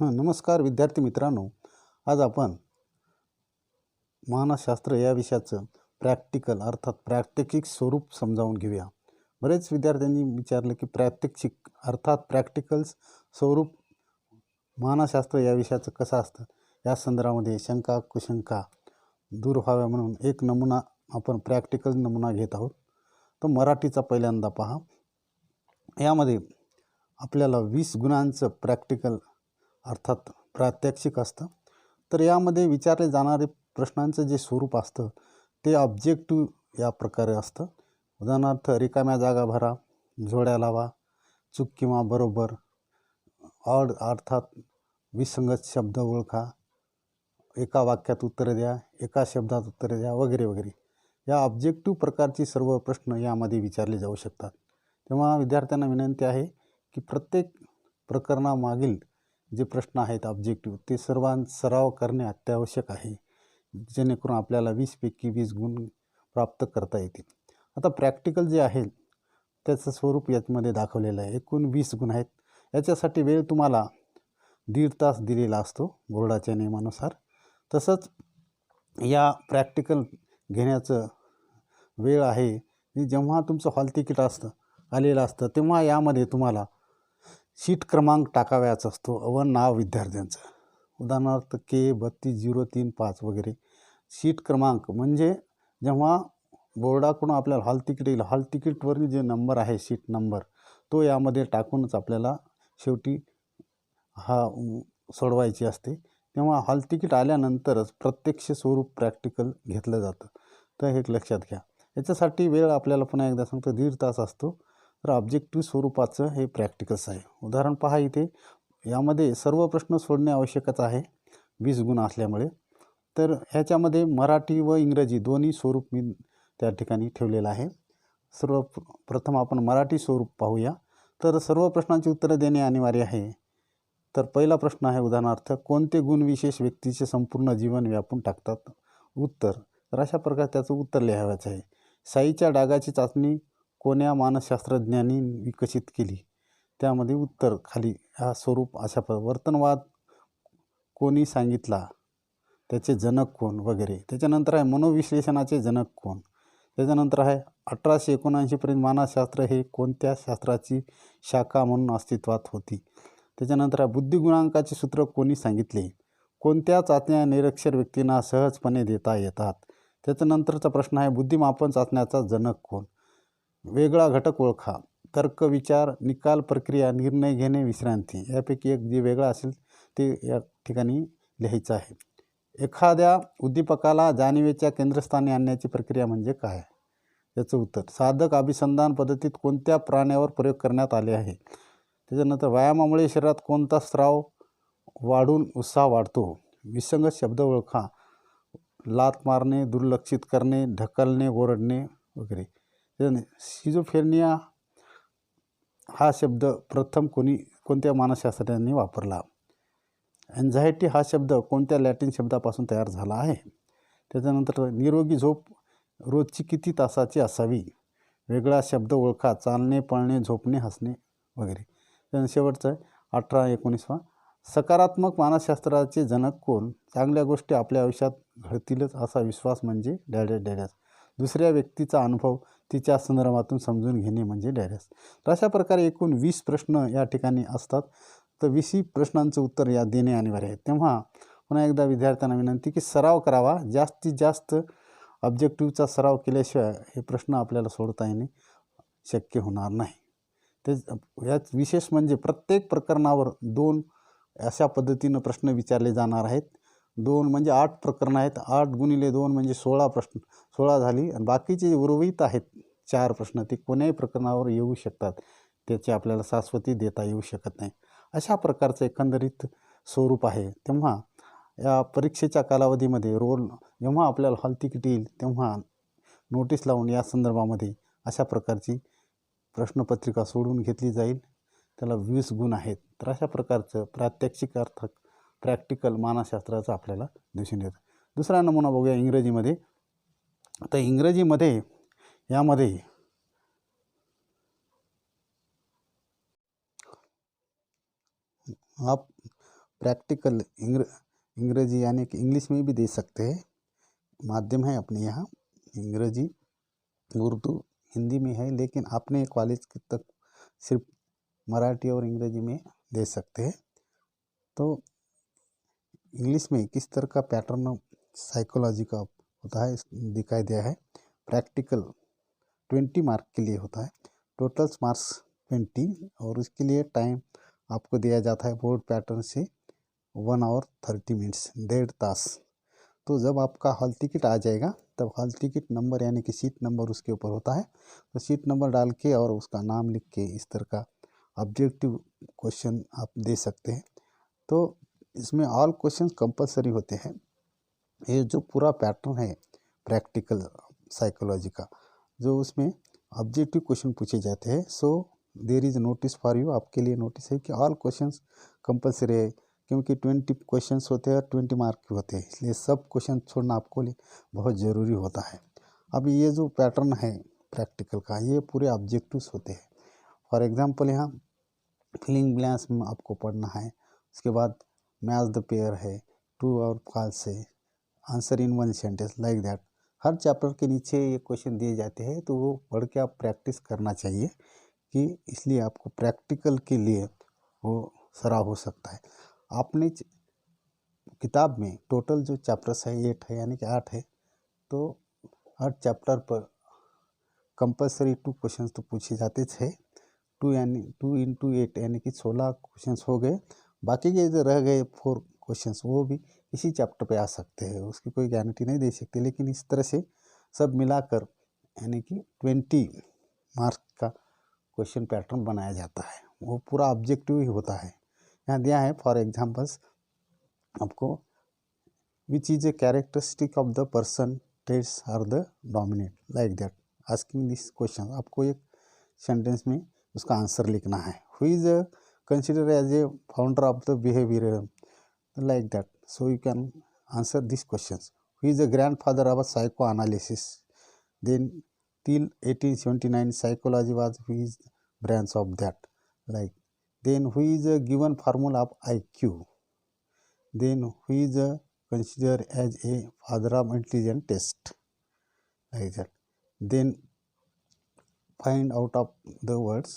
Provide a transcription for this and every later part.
नमस्कार विद्यार्थी मित्रांनो. आज आपण मानसशास्त्र या विषयाचं प्रॅक्टिकल अर्थात प्रात्यक्षिक स्वरूप समजावून घेऊया. बरेच विद्यार्थ्यांनी विचारलं की प्रात्यक्षिक अर्थात प्रॅक्टिकल्स स्वरूप मानसशास्त्र या विषयाचं कसं असतं. या संदर्भामध्ये शंका कुशंका दूर व्हाव्या म्हणून एक नमुना आपण प्रॅक्टिकल नमुना घेत आहोत. तो मराठीचा पहिल्यांदा पहा. यामध्ये आपल्याला 20 गुणांचं प्रॅक्टिकल अर्थात प्रात्यक्षिक असतं. तर यामध्ये विचारले जाणारे प्रश्नांचं जे स्वरूप असतं ते ऑब्जेक्टिव्ह या प्रकारे असतं. उदाहरणार्थ रिकाम्या जागा भरा, जोड्या लावा, चूक किंवा बरोबर, ऑड अर्थात विसंगत शब्द ओळखा, एका वाक्यात उत्तरे द्या, एका शब्दात उत्तरे द्या वगैरे वगैरे. या ऑब्जेक्टिव्ह प्रकारची सर्व प्रश्न यामध्ये विचारले जाऊ शकतात. तेव्हा विद्यार्थ्यांना विनंती आहे की प्रत्येक प्रकरणामागील जे प्रश्न आहेत ऑब्जेक्टिव्ह ते सर्वांचा सराव करणे अत्यावश्यक आहे, जेणेकरून आपल्याला 20 पैकी 20 गुण प्राप्त करता येतील. आता प्रॅक्टिकल जे आहे त्याचं स्वरूप यामध्ये दाखवलेलं आहे. एकूण 20 गुण आहेत. याच्यासाठी वेळ तुम्हाला 1.5 तास दिलेला असतो बोर्डाच्या नियमानुसार. तसंच या प्रॅक्टिकल घेण्याचं वेळ आहे जेव्हा तुमचं हॉल तिकीट आलेलं असतं तेव्हा यामध्ये तुम्हाला शीट क्रमांक टाकावयाचा असतो व नाव विद्यार्थ्यांचं. उदाहरणार्थ K320335 वगैरे शीट क्रमांक म्हणजे जेव्हा बोर्डाकडून आपल्याला हॉल तिकीट येईल, हॉल तिकीटवरील जे नंबर आहे शीट नंबर तो यामध्ये टाकूनच आपल्याला शेवटी सोडवायची असते. तेव्हा हॉल तिकीट आल्यानंतरच प्रत्यक्ष स्वरूप प्रॅक्टिकल घेतलं जातं. तर हे लक्षात घ्या. याच्यासाठी वेळ आपल्याला पुन्हा एकदा सांगतो 1.5 तास असतो. तर ऑब्जेक्टिव्ह स्वरूपाचं हे प्रॅक्टिकल्स आहे. उदाहरण पहा इथे. यामध्ये सर्व प्रश्न सोडणे आवश्यकच आहे 20 गुण असल्यामुळे. तर ह्याच्यामध्ये मराठी व इंग्रजी दोन्ही स्वरूप मी त्या ठिकाणी ठेवलेलं आहे. सर्वप्रथम आपण मराठी स्वरूप पाहूया. तर सर्व प्रश्नांची उत्तरं देणे अनिवार्य आहे. तर पहिला प्रश्न आहे उदाहरणार्थ कोणते गुणविशेष व्यक्तीचे संपूर्ण जीवन व्यापून टाकतात. उत्तर. तर अशा प्रकारे त्याचं उत्तर लिहायचं आहे. साईच्या डागाची चाचणी कोण्या मानसशास्त्रज्ञांनी विकसित केली. त्यामध्ये उत्तर खाली हा स्वरूप अशा वर्तनवाद कोणी सांगितला, त्याचे जनक कोण वगैरे. त्याच्यानंतर आहे मनोविश्लेषणाचे जनक कोण. त्याच्यानंतर आहे 1879 पर्यंत मानसशास्त्र हे कोणत्या शास्त्राची शाखा म्हणून अस्तित्वात होती. त्याच्यानंतर आहे बुद्धिगुणांकाचे सूत्र कोणी सांगितले. कोणत्या चाचण्या निरक्षर व्यक्तींना सहजपणे देता येतात. त्याच्यानंतरचा प्रश्न आहे बुद्धिमापन चाचण्याचा जनक कोण. वेगळा घटक ओळखा. तर्क, विचार, निकाल, प्रक्रिया, निर्णय घेणे, विश्रांती यापैकी एक जे वेगळा असेल ते या ठिकाणी लिहायचं आहे. एखाद्या उद्दीपकाला जाणीवेच्या केंद्रस्थानी आणण्याची प्रक्रिया म्हणजे काय. याचं उत्तर. साधक अभिसंधान पद्धतीत कोणत्या प्राण्यावर प्रयोग करण्यात आले आहे. त्याच्यानंतर व्यायामामुळे शरीरात कोणता स्राव वाढून उत्साह वाढतो. विसंगत शब्द ओळखा. लात मारणे, दुर्लक्षित करणे, ढकलणे, ओरडणे वगैरे. शिझोफ्रेनिया हा शब्द प्रथम कोणत्या मानसशास्त्रज्ञांनी वापरला. एन्झायटी हा शब्द कोणत्या लॅटिन शब्दापासून तयार झाला आहे. त्याच्यानंतर निरोगी झोप रोजची किती तासाची असावी. वेगळा शब्द ओळखा. चालणे, पळणे, झोपणे, हसणे वगैरे. त्यानंतर शेवटचं आहे 18-19 सकारात्मक मानसशास्त्राचे जनक कोण. चांगल्या गोष्टी आपल्या आयुष्यात घडतीलच असा विश्वास म्हणजे डॅडॅस डॅडॅस. दुसऱ्या व्यक्तीचा अनुभव तिच्या संदर्भातून समजून घेणे म्हणजे डॅडॅस. तर अशा प्रकारे एकूण 20 प्रश्न या ठिकाणी असतात. तर 20 प्रश्नांचं उत्तर या देणे अनिवार्य आहे. तेव्हा पुन्हा एकदा विद्यार्थ्यांना विनंती की सराव करावा. जास्तीत जास्त ऑब्जेक्टिव्हचा सराव केल्याशिवाय हे प्रश्न आपल्याला सोडता येणे शक्य होणार नाही. ते यात विशेष म्हणजे प्रत्येक प्रकरणावर 2 अशा पद्धतीनं प्रश्न विचारले जाणार आहेत. 2 म्हणजे 8 प्रकरणं आहेत. 8 × 2 म्हणजे 16 प्रश्न. 16 झाली. आणि बाकीचे उर्वरित आहेत 4 प्रश्न ते कोण्याही प्रकरणावर येऊ शकतात. त्याची आपल्याला शाश्वती देता येऊ शकत नाही. अशा प्रकारचं एकंदरीत स्वरूप आहे. तेव्हा या परीक्षेच्या कालावधीमध्ये जेव्हा आपल्याला हॉल तिकीट येईल तेव्हा नोटीस लावून या संदर्भामध्ये अशा प्रकारची प्रश्नपत्रिका सोडून घेतली जाईल. त्याला 20 गुण आहेत. तर अशा प्रकारचं प्रात्यक्षिक अर्थात प्रॅक्टिकल मानसशास्त्राचं आपल्याला दिसून येतं. दुसरा नमुना बघूया इंग्रजीमध्ये. आता इंग्रजीमध्ये यामध्ये प्रैक्टिकल अंग्रेजी यानी कि इंग्लिश में भी दे सकते हैं, माध्यम है अपने यहाँ अंग्रेजी, उर्दू, हिंदी में है, लेकिन अपने कॉलेज तक सिर्फ मराठी और अंग्रेजी में दे सकते हैं। तो इंग्लिश में किस तरह का पैटर्न साइकोलॉजी का होता है दिखाई दिया है। प्रैक्टिकल 20 मार्क के लिए होता है, टोटल मार्क्स 20, और उसके लिए टाइम आपको दिया जाता है बोर्ड पैटर्न से 1 आवर 30 मिनट्स, 1.5 तास। तो जब आपका हॉल टिकट आ जाएगा तब हॉल टिकट नंबर यानी कि सीट नंबर उसके ऊपर होता है, तो सीट नंबर डाल के और उसका नाम लिख के इस तरह का ऑब्जेक्टिव क्वेश्चन आप दे सकते हैं। तो इसमें ऑल क्वेश्चन कंपलसरी होते हैं। ये जो पूरा पैटर्न है प्रैक्टिकल साइकोलॉजी का, जो उसमें ऑब्जेक्टिव क्वेश्चन पूछे जाते हैं, so there is notice for you, आपके लिए नोटिस है कि ऑल क्वेश्चंस कंपलसरी है, क्योंकि 20 क्वेश्चंस होते हैं और 20 मार्क के होते हैं, इसलिए सब क्वेश्चन छोड़ना आपको लिए बहुत ज़रूरी होता है। अब ये जो पैटर्न है प्रैक्टिकल का, ये पूरे ऑब्जेक्टिव्स होते हैं। फॉर एग्जांपल यहाँ फिलिंग ब्लैंक्स में आपको पढ़ना है, उसके बाद मैच द पेयर है, ट्रू और फॉल्स है, answer in one sentence, like that. हर चैप्टर के नीचे ये क्वेश्चन दिए जाते हैं, तो वो पढ़ के आप प्रैक्टिस करना चाहिए कि इसलिए आपको प्रैक्टिकल के लिए वो सराह हो सकता है। आपने किताब में टोटल जो चैप्टर्स है 8 है, यानी कि 8 है, तो हर चैप्टर पर कंपलसरी 2 क्वेश्चंस तो पूछे जाते थे। 2 इंटू 8 यानी कि 16 क्वेश्चंस हो गए। बाकी के जो रह गए 4 क्वेश्चंस वो भी इसी चैप्टर पे आ सकते हैं, उसकी कोई गारंटी नहीं दे सकते, लेकिन इस तरह से सब मिलाकर यानी कि 20 मार्क्स का क्वेश्चन पैटर्न बनाया जाता है, वो पूरा ऑब्जेक्टिव ही होता है। यहाँ दिया है फॉर एग्जाम्पल्स आपको, which is a characteristic of the person traits are the dominate, like that asking this question. आपको एक सेंटेंस में उसका आंसर लिखना है। Who is consider as a founder of the behaviour, like that, so you can answer this question. Who is the grand father of psycho analysis, then till 1879 psychology was his branch of that, like then who is a given formula of IQ, then who is considered as a father of intelligence test, like that, then find out of the words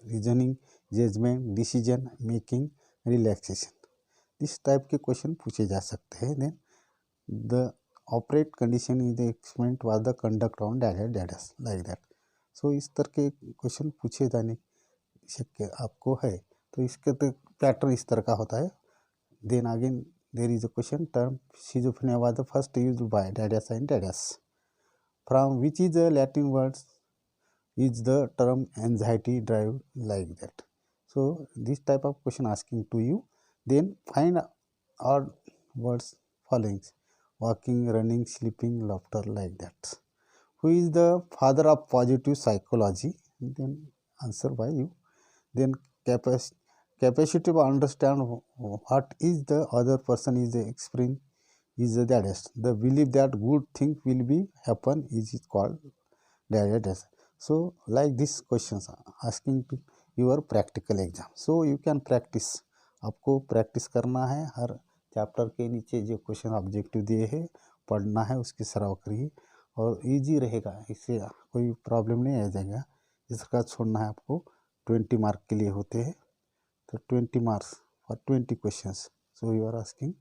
reasoning, judgment, decision making, relaxation, इस type के question पूछे जा सकते हैं। Then the operate condition is the experiment was the conduct on dads, like that. So इस तरह के question पूछे जाने शक्य आपको है, तो इसके तो पैटर्न इस तरह का होता है। Then again there is a question, term schizophrenia was the first used by dads and dads, from which is the Latin words is the term anxiety drive, like that. So this type of question asking to you. Then find odd words following, walking, running, sleeping, laughter, like that. Who is the father of positive psychology? Then answer by you. Then capacity to understand what is the other person is experiencing is the dadaist. The belief that good things will be happen is called dadaist. So like these questions asking to your practical exam, so you can practice, आपको practice करना है। हर chapter के नीचे जो question objective दिए हैं पढ़ना है, उसकी सराव करिए और इजी रहेगा, इससे कोई प्रॉब्लम नहीं आ जाएगा। इसका छोड़ना है आपको 20 मार्क के लिए होते हैं, तो 20 marks for 20 questions, so you are asking